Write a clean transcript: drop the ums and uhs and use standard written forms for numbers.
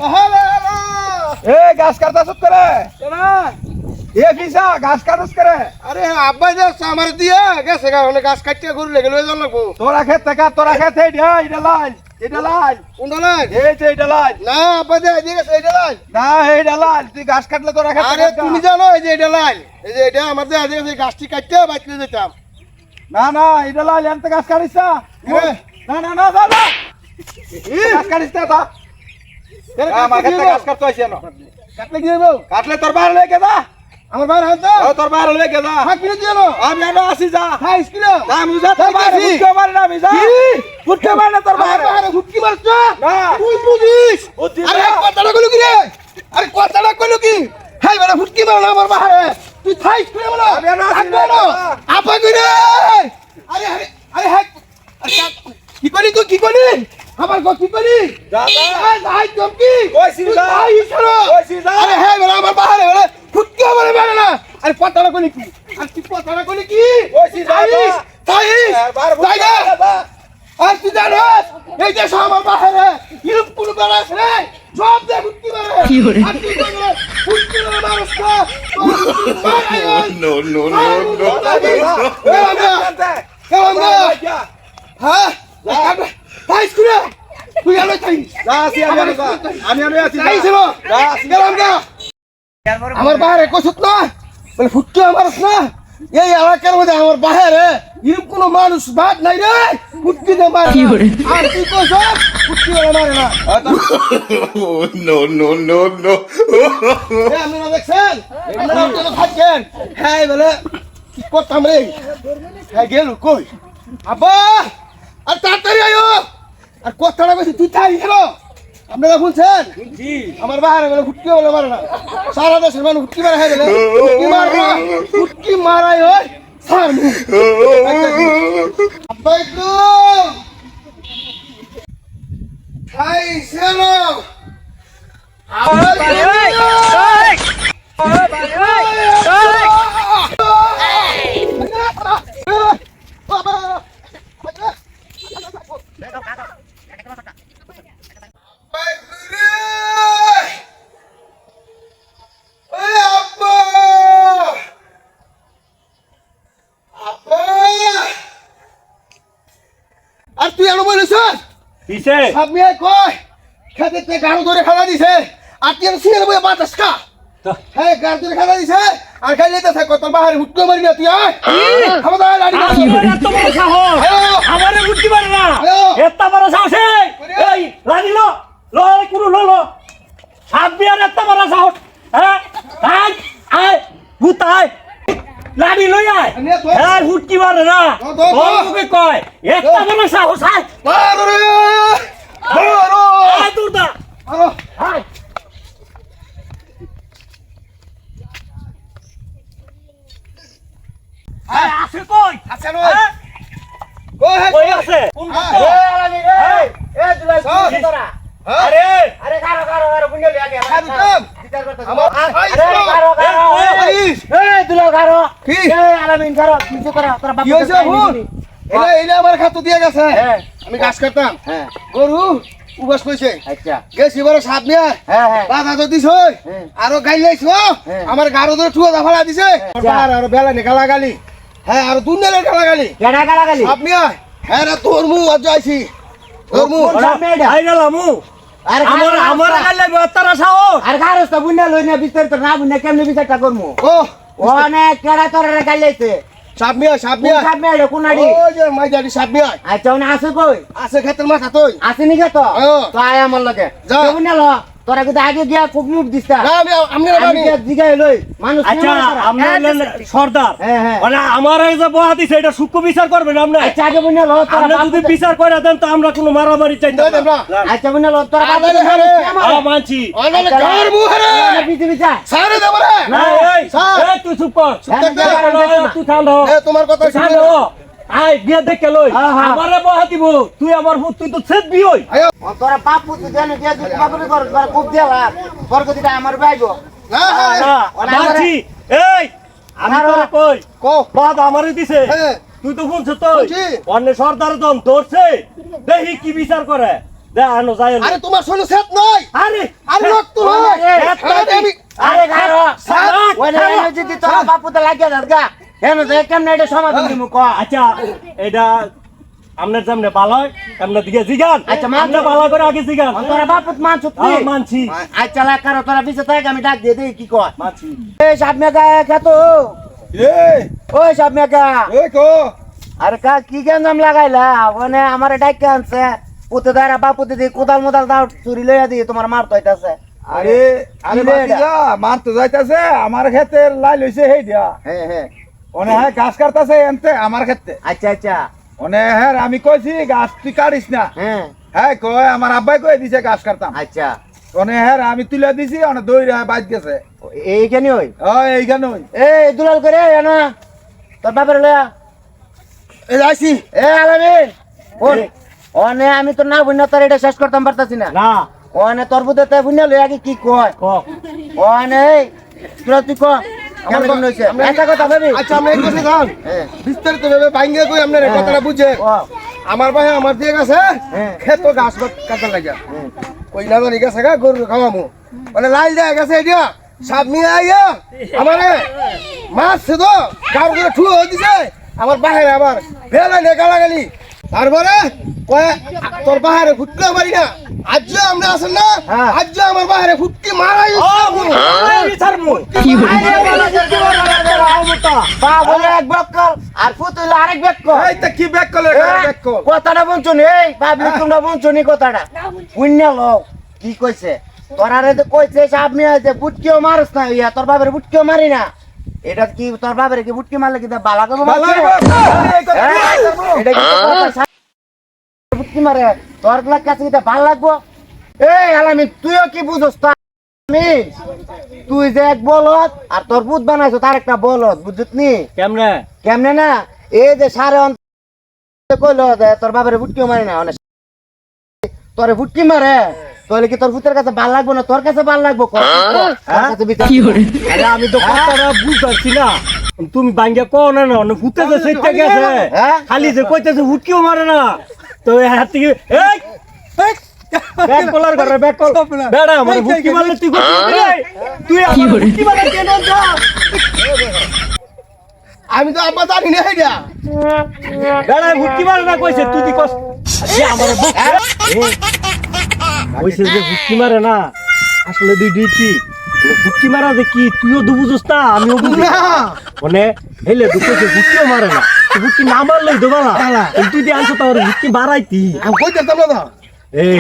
Hello hello এ গাছ কাটতাছ করে এরা এ ফিসা গাছ কাটতাছ করে আরে আব্বাই যে আমার দিয়ে গেছে কারণে গাছ কাটতে গরু লেগে লয়ে যান লাগবো তোরা খেত থেকে তোরা খেত এটা লাল কোনটা নাই এই যে এটা লাল না আব্বাই যে এদিকে গেছে এটা লাল না এটা লাল তুই গাছ কাটলে তোরা খেত আরে তুমি জানো এই যে এটা লাল এই যে এটা আমার যে এদিকে গেছে গাছটি কাটতে বাইতে যেতাম না না এটা লাল এনতে গাছ কাটিস না না না না না না গাছ কাটিস না তা আমার খেতে গাছ কাটতে আইছে না কাটলে কি হইব কাটলে তোর বাইরে লেগে যা আমার বাইরে হাত দাও তোর বাইরে লেগে যা হাত কিনে দিও না আমি না আসি যা হাই স্কুলে আমি যা তোর বাইরে ফুটকে মারি না আমি যা ফুটকে মারি না তোর বাইরে বাইরে হুটকি মারছ না তুই বুঝিস বুঝছি আরে না। কথাটা কইলো কি রে আরে কথাটা কইলো কি হাই বড় হুটকি মার না আমার বাইরে তুই হাই স্কুলে বলো আমি না আসি আপা না। আপা কই রে আরে আরে আরে হাই কি করি তুই কি করি আমার গো কি করি যা যা হাই চমকি কইছি যা। হাই ইশারা কইছি যা। আরে হাই বড় আমার বাইরে বড় হুটকি আমার বাইরে না আরে কথাটা কইলি কি আর তুই কথাটা কইলি কি কইছি যা, যা। তাইস বাইরে ফুটকে তাই না মারি না, যা। আর তুই জানিস এই দেশ আমার বাহিরে ইউরোপ কোনো বেড়াস রে সব দেখ উঠতে পারে কি করে আর তুই জানিস উঠতে পারে মানুষ না No, no, no, no. হ্যাঁ তাই স্কুলে তুই আলো তাই যা আসি আমি যা আমি আসি যা। তাই ছিল যা আসি গেলাম গা আমার বাহিরে কইছত না বলে ফুটতে আমারস না এই এলাকার মধ্যে আমার বাহিরে ইরম কোনো মানুষ বাদ নাই রে ফুটকি দে মারে কি করে আর তুই কইছ ফুটকি বলে মারে না Oh, no, no, no, no. এ আপনি না দেখছেন আপনারা তো থাকেন হ্যাঁ বলে কি করতাম রে হ্যাঁ গেল কই আব্বা আর তাড়াতাড়ি আয়ো আর কথাটা কইছি তুই তাই গেল আপনারা শুনছেন জি আমার বাইরে বলে ফুটকি বলে মারে না সারা দেশের মানুষ ফুটকি মারা হয় বলে ফুটকি মারাই হয় স্যার আব্বাই তো খাইছে না আর তুই আনো বলিস কিসে আপনি কয় খেতে তে গাড়ো ধরে খাওয়া দিছে আর তুই সিয়ার বই বাতাস খা হ্যাঁ গাড়ো ধরে খাওয়া দিছে আর খাই যেতে থাক তোর বাহারে হুটকো মারি না তুই আয় খাওয়া দাওয়া লাড়ি এত বড় সাহস আমারে বুঝতে পারে না এত বড় সাহস এই লাগিল লো কুরু লো লো সাববি আর এত বড় সাহস হ্যাঁ আয় আয় ভূতাই লাড়ি লই আয় হ্যাঁ হুটকি মারে না তোর মুখে কয় এত বড় সাহস আয় বারো রে বারো আয় দুর্দা বারো আয় আয় আসে কই আছে নয় কই হে কই আছে কোন এ আলানি এ দুলাই কি তোরা আরে আরে কারো কারো কারো বুঝলে আগে খাদু কাম বিচার করতে আমার এই দুলা গারো কি? এই আলামিন গারো কিছু করা তোরা বাপ কি হইছে ভুল এলে এলে আমার খাতু দিয়ে গেছে আমি গাছ কাটতাম হ্যাঁ গরু উবাস কইছে আচ্ছা গেছি বড় সাপ নিয়ে হ্যাঁ হ্যাঁ বাধা তো দিছ আরো গাইল লাইছ আমার গারো ধরে টুয়া দাফালা দিছে আর বেলা নে গালাগালি হ্যাঁ আর দুনিয়ার গালাগালি কেডা গালা গালি সাপ নিয়ে হ্যাঁ রে তোর মুখ আজ আইছি তোর মুখ আই গেলামু আর আমার গালে বতারা সাহস আর গারস্তা বুনা লই না বিস্তারিত না বুনা কেমনে বিচারটা করমু ও অনেক কেডা তোরে গাইলাইছে সাপ নিয়ে সাপ নিয়ে কোন সামনে আইলো কোন আড়ি ও যে মাইজারি সাপ নিয়ে আচ্ছা ওনা আছে কই আছে ক্ষেতের মাথা তুই আসেনি কে তো হ্যাঁ। তো আয় আমার লগে যা। বুনা ল তোরা কিন্তু আগে গিয়া খুব মুখ দিস্তা না আমি আমি আমি দিগাই লই মানুষ আচ্ছা আমরা সর্দার হ্যাঁ, হ্যাঁ। মানে আমার এই যে বহা দিছে এটা সূক্ষ্ম বিচার করবেন আপনি আচ্ছা আগে বুনা ল তোরা আপনি যদি বিচার করে দেন তো আমরা কোনো মারামারি চাই না দেব না। আচ্ছা বুনা ল তোরা বাদ আরে, আরে। মানছি অনেক গার মুখ রে বিচি বিচার সারে দেব রে না এই স্যার। এই তুই চুপ কর থাক। তুই ঠান্ডা হ। এ তোমার কথা তুই ঠান্ডা হ। আয় গিয়ে দেখে লই হ্যাঁ, হ্যাঁ। আমারে বহা দিব তুই আমার ভূত তুই তো ছেদ বিই আয়ো তোরা বাপু তুই জানি দিয়া তুই বাপুরে কর তোরা খুব দেলা বরকতিটা আমার বাইবো না না ওরা মানছি এই আমি আমারও- তোরে কই কো বাদ আমারে দিছে হ্যাঁ তুই তো শুনছ তো শুনছি। অন্য সর্দার দম ধরছে দেখি কি বিচার করে দে আনো যাই আরে তোমার শোনো সেট নয় আরে আরে রক্ত নয় আরে আমি আরে গায়ো স্যার, ওই যদি তোরা বাপুতে লাগিয়ে দাদগা হেন তো কেমনে এটা সমাধান দিমু ক আচ্ছা এটা আমনের সামনে ভালো হয় আমনের দিকে জিগান আচ্ছা, মান- আমরা ভালো করে আগে জিগান তোরা বাপুত মানছুত নি মানছি আচ্ছা লাগ কারো তোরা পিছে থাক আমি ডাক দিয়ে দেই কি কয় মানছি এই সাপ মেগা খাতো এই ওই সাপ মেগা এই কো আরে কা কি গঞ্জাম লাগাইলা মানে আমারে ডাইকে আনছে পুতে দাঁড়া বাপুতে দি কোদাল মোদাল দাও চুরি লইয়া দি তোমার মার তো হইতাছে আরে আরে কি রে এটা? বাতিজা মার তো যাইতাছে আমার ক্ষেতের লাই লইছে হেই দিয়া হ্যাঁ হ্যাঁ ওনে হ্যাঁ গাছ কাটতাছে এনতে আমার ক্ষেতে আচ্ছা আচ্ছা ওনে হ্যাঁ আমি কইছি গাছ তুই কাটিস না হ্যাঁ হ্যাঁ কয় আমার আব্বাই কই দিছে গাছ কাটতাম আচ্ছা ওনে হ্যাঁ আমি তুলে দিছি ওনে দইরা বাইদ গেছে এইখানে ওই এইখানে ওই এই দুলাল করে না তোর বাপের লয়া এই যাইছি এ আলামিন ওন ওনে আমি তো না বুঝনা তোর এটা শেষ করতাম পারতাছি না না ওনে তোর বুঝতে বুঝনা লই আগে কি কয় ক ওনে তোরা তুই কয় কেমন কেমন হইছে একটা কথা ভাবি আচ্ছা আমরা এই কথা জান হ্যাঁ বিস্তারিত ভাবে ভাঙ্গে কই আপনার এই কথাটা বুঝে ও আমার ভাই আমার দিয়ে গেছে হ্যাঁ। খেতো গাছ কাটা লাগা কই না জানি গেছে গা গরু খাওয়ামু মানে লাল দেয়া গেছে এটা সাপ নিয়ে আইয়া আমারে মাছ তো গাও করে ঠুয়ে হয়ে দিছে আমার বাহিরে আবার ভেলা নে গালাগালি তারপরে কয় তোর বাহিরে ফুটতে পারি না আজ আমরা আছেন না হ্যাঁ। আজ আমার বাহিরে ফুটকি মারাই বা বলে এক বক্কল আর ফুতুল আরেক বক্কল এই তা কি ব্যাক করলে ব্যাক কর কথাটা বলছনি এই পাবলিক তোমরা বলছনি কথাটা পুণ্য লোক কি কইছে তোরারে তো কইছে সাপ নিয়ে আছে বুটকিও মারস না ইয়া তোর বাবার বুটকিও মারি না এটা কি তোর বাবার কি বুটকি মারলে কি তা বালা করবো এটা কি তোর বাবার সাপ বুটকি মারে তোর কাছে কি তা ভাল লাগবো এই আলামিন তুইও কি বুঝছ তা আমি তুই যে এক বলদ আর তোর বুধ বানাইছো তার একটা বলদ বুঝছনি কেমনে কেমনে না এই যে সারে কইলো যে তোর বাবারে ফুটকি মারি না অনেক তোরে ফুটকি মারে তাহলে কি তোর ভূতের কাছে ভাল লাগবো না তোর কাছে ভাল লাগবো তোর কাছে বিচার আরে আমি তো কথাটা বুঝতাছি না তুমি বাঙ্গা কও না না ভূতে যে সেটা গেছে হ্যাঁ? খালি যে কইতেছে হুটকিও মারে না তো হাত থেকে এই ব্যাক কলার করে ব্যাক কল বেড়া আমার হুটকি মারলে তুই তুই আমার হুটকি মারলে কেন যা আমি তো আব্বা জানি না এটা বেড়া হুটকি মারে না কইছে তুই দি কস যে আমার বুক কইছে যে হুটকি মারে না আসলে দুই ডিটি হুটকি মারা যে কি তুইও তো বুঝছ না আমিও বুঝি না মানে হেলে দুটোকে হুটকিও মারে না হুটকি না মারলেই তো বালা তুই দিয়ে আনছো তোর হুটকি বাড়াইতি আমি কই দিতাম না এই